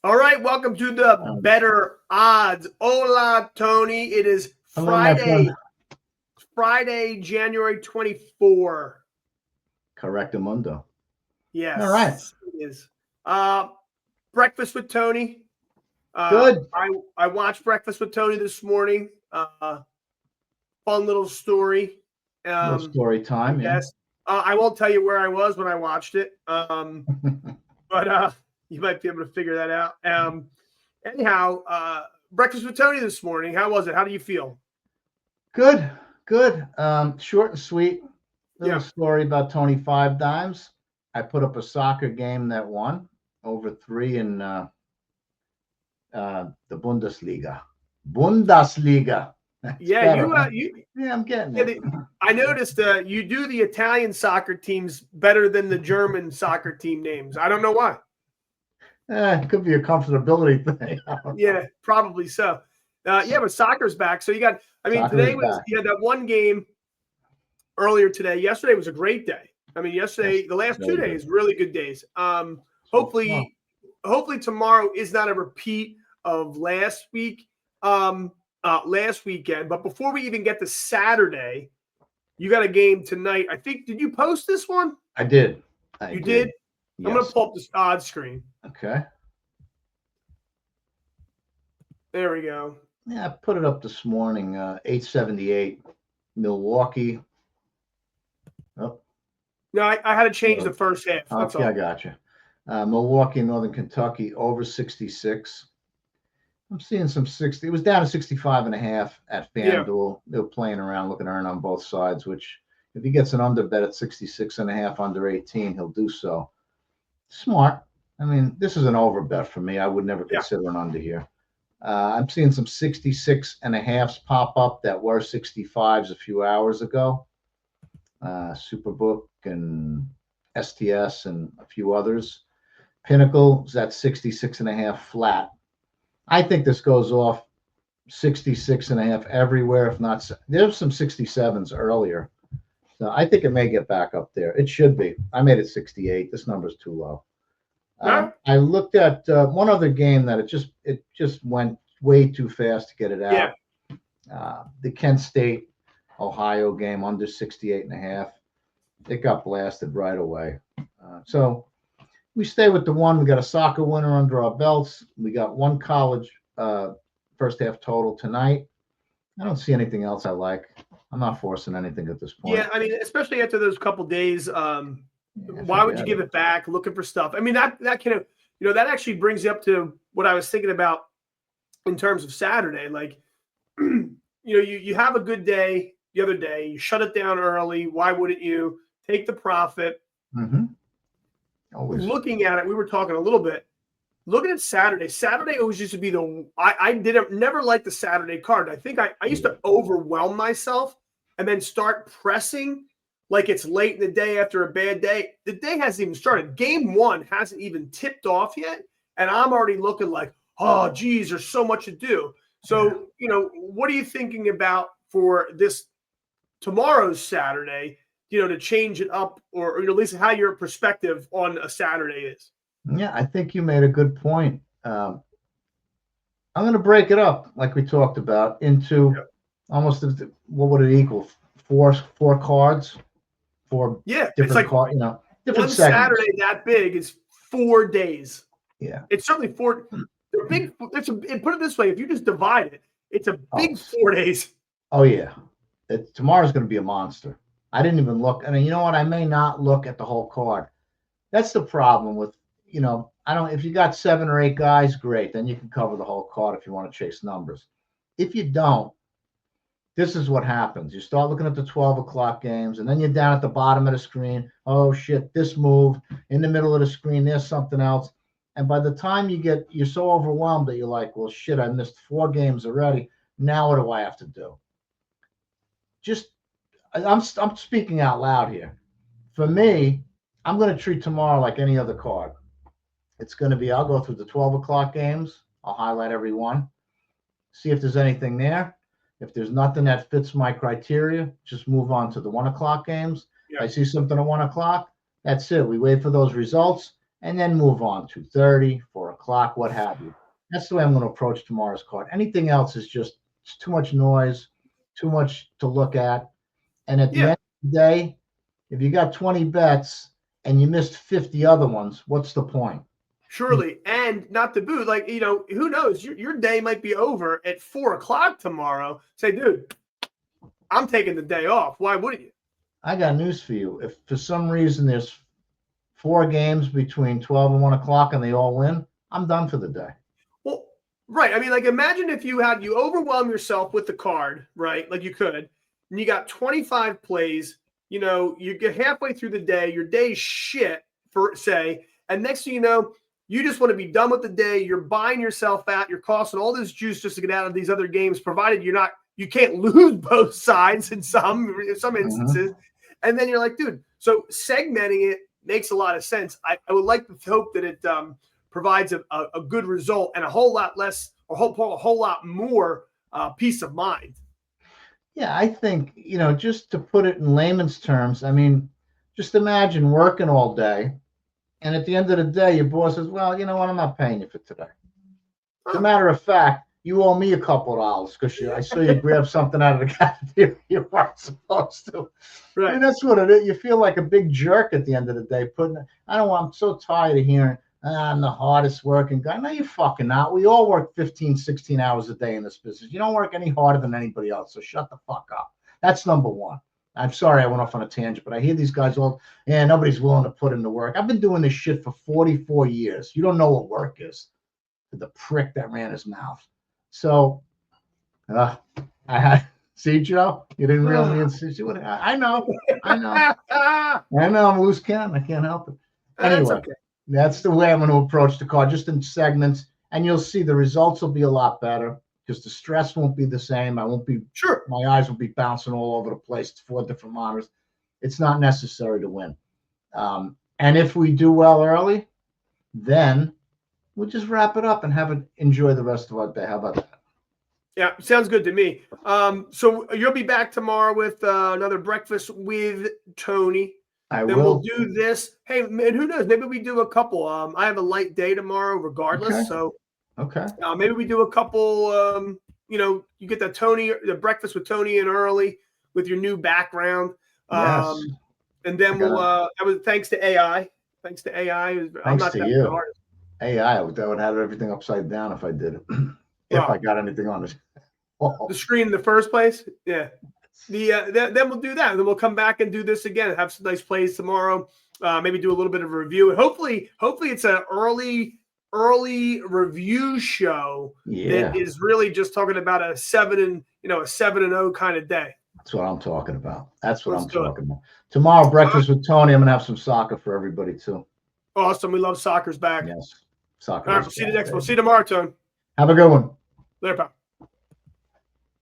All right, welcome to the Bettor Odds. Hola, Tony. It is Hello, my friend. Friday, January 24. Correctamundo. Yes. All right. It is. Breakfast with Tony. Good. I watched Breakfast with Tony this morning. Fun little story. Little story time, yes. I won't tell you where I was when I watched it. But you might be able to figure that out. Anyhow, Breakfast with Tony this morning. How was it? How do you feel? Good. Short and sweet. Little story about Tony 5 Dimes. I put up a soccer game that won over 3 in the Bundesliga. Yeah, I'm getting it. I noticed you do the Italian soccer teams better than the German soccer team names. I don't know why. It could be a comfortability thing. Yeah, probably so. But soccer's back. So you got, today you had that one game earlier today. Yesterday was a great day. The last 2 days, really good days. Hopefully tomorrow is not a repeat of last week, last weekend. But before we even get to Saturday, you got a game tonight. I think, did you post this one? I did. You did? Yes. I'm going to pull up this odds screen. Okay. There we go. Yeah, I put it up this morning, 878, Milwaukee. Oh. No, I had to change the first half. That's all. I got you. Milwaukee, Northern Kentucky, over 66. I'm seeing some 60. It was down to 65.5 at FanDuel. They were playing around, looking to earn on both sides, which if he gets an under bet at 66.5 under 18, he'll do so. Smart. This is an over bet for me. I would never consider an under here. I'm seeing some 66.5s pop up that were 65s a few hours ago. Superbook and STS and a few others. Pinnacle is at 66.5 flat. I think this goes off 66.5 everywhere. If not, there's some 67s earlier. So I think it may get back up there. It should be. I made it 68. This number's too low. I looked at one other game that it just went way too fast to get it out. The Kent State Ohio game under 68.5. It got blasted right away. So we stay with the one. We got a soccer winner under our belts. We got one college first half total tonight. I don't see anything else I like. I'm not forcing anything at this point. Yeah, especially after those couple days. Why would you give it back? Looking for stuff. That kind of, that actually brings you up to what I was thinking about in terms of Saturday. Like, you have a good day the other day. You shut it down early. Why wouldn't you take the profit? Mm-hmm. Always. Looking at it, we were talking a little bit. Looking at Saturday. Saturday always used to be I never liked the Saturday card. I think I used to overwhelm myself and then start pressing like it's late in the day after a bad day. The day hasn't even started. Game one hasn't even tipped off yet. And I'm already looking like, oh, geez, there's so much to do. So, what are you thinking about for this tomorrow's Saturday, to change it up or at least how your perspective on a Saturday is? Yeah, I think you made a good point. I'm going to break it up like we talked about into almost, what would it equal? Four cards? It's like different one segments. Saturday that big is 4 days. Yeah, it's certainly 4. They're big. And put it this way: if you just divide it, it's a big 4 days. Oh yeah, tomorrow's going to be a monster. I didn't even look. You know what? I may not look at the whole card. That's the problem with If you got 7 or 8 guys, great. Then you can cover the whole card if you want to chase numbers. If you don't, this is what happens. You start looking at the 12 o'clock games, and then you're down at the bottom of the screen. Oh, shit, this move. In the middle of the screen, there's something else. And by the time you're so overwhelmed that you're like, well, shit, I missed 4 games already. Now what do I have to do? I'm speaking out loud here. For me, I'm going to treat tomorrow like any other card. It's going to be, I'll go through the 12 o'clock games. I'll highlight every one. See if there's anything there. If there's nothing that fits my criteria, just move on to the 1 o'clock games. I see something at 1 o'clock. That's it. We wait for those results and then move on. 2:30, 4 o'clock, what have you. That's the way I'm going to approach tomorrow's card. Anything else is just it's too much noise, too much to look at. And at the end of the day, if you got 20 bets and you missed 50 other ones, what's the point? Surely. And not to boot, like, who knows? Your day might be over at 4 o'clock tomorrow. Say, dude, I'm taking the day off. Why wouldn't you? I got news for you. If for some reason there's 4 games between 12 and 1 o'clock and they all win, I'm done for the day. Well, right. I mean, like, imagine if you overwhelm yourself with the card, right? Like you could, and you got 25 plays, you get halfway through the day, your day's shit, and next thing you know, you just want to be done with the day. You're buying yourself out. You're costing all this juice just to get out of these other games, provided you can't lose both sides in some instances. Mm-hmm. And then you're like, dude, so segmenting it makes a lot of sense. I would like to hope that it provides a good result and a whole lot less, or a whole lot more peace of mind. Yeah, I think, just to put it in layman's terms, I mean, just imagine working all day. And at the end of the day, your boss says, well, you know what? I'm not paying you for today. As a matter of fact, you owe me a couple of dollars because I saw you grab something out of the cafeteria you weren't supposed to. Right. I mean, that's what it is. You feel like a big jerk at the end of the day. I'm so tired of hearing, I'm the hardest working guy. No, you're fucking not. We all work 15, 16 hours a day in this business. You don't work any harder than anybody else, so shut the fuck up. That's number one. I'm sorry I went off on a tangent, but I hear these guys nobody's willing to put in the work. I've been doing this shit for 44 years. You don't know what work is. The prick that ran his mouth. So, see, Joe, you didn't reel me in. I know. I'm a loose cannon. I can't help it. Anyway, okay. That's the way I'm going to approach the card, just in segments, and you'll see the results will be a lot better because the stress won't be the same. My eyes will be bouncing all over the place. It's 4 different monitors. It's not necessary to win. And if we do well early, then we'll just wrap it up and enjoy the rest of our day. How about that? Yeah, sounds good to me. So you'll be back tomorrow with another breakfast with Tony. Then we'll do this. Hey, and who knows? Maybe we do a couple. I have a light day tomorrow, regardless. Okay. So okay, maybe we do a couple. You get the breakfast with Tony in early with your new background. Yes. And then thanks to AI. Thanks to AI. I'm not that you. Hard. AI, that would have everything upside down if I did it. If I got anything on it. The screen in the first place. Yeah. Then we'll do that. And then we'll come back and do this again. Have some nice plays tomorrow. Maybe do a little bit of a review. And hopefully it's an early review show that is really just talking about a 7-0 kind of day. That's what I'm talking about. Tomorrow, breakfast with Tony. I'm gonna have some soccer for everybody too. Awesome. We love soccer's back. Yes. Soccer. All right, we'll see you tomorrow, Tone. Have a good one. Later, pal.